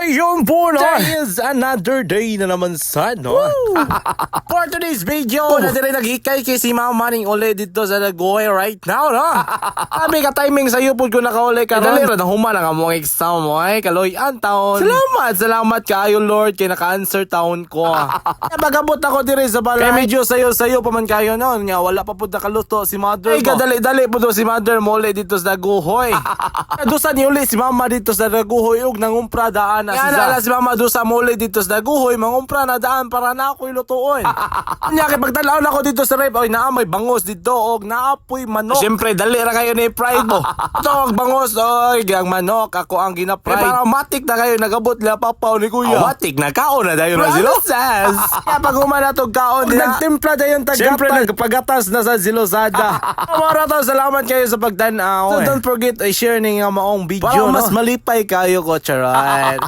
Ayun po, no? Today is another day na naman sa, no? For today's video, na rin naghikay kay si Mama Maning uli dito sa Daguhoy right now, no? Sabi ka timing sa'yo po ko nakauli ka ron. Dalira na humana nga mong exam mo, ay kaloy ang taon. Salamat kayo, Lord, kay naka-answer taon ko. Nabagabot ako diri sa balay. Kaya medyo sayo pa man kayo noon. Nga, wala pa po nakaluto si mother mo. Ay, kadali-dali po to si mother mo uli dito sa Daguhoy. Dusa ni uli si Mama dito sa Daguhoy ug nangumpra daan na siya. Si Mama dusa mo uli dito sa Daguhoy, mangumpra na daan para na ako'y lutuon. Nya kay pagtanaw na ako dito sa rep, oy naa may bangos dito og naapoy manok. Siyempre dali ra kayo ni pride mo. Ito og bangos oy gyang manok ako ang gina-fry. Para matik na kayo nagabot la papaw ni kuya. Matik na kaon na dayon na sila. Kaya pag humana tog kaon nagtimpla dayon tagata. Siyempre nagpagatas na sa Zilosada. Mara to salamat kayo sa pagtan-aw. So don't forget i share ning maong video para mas malipay kayo ko charan.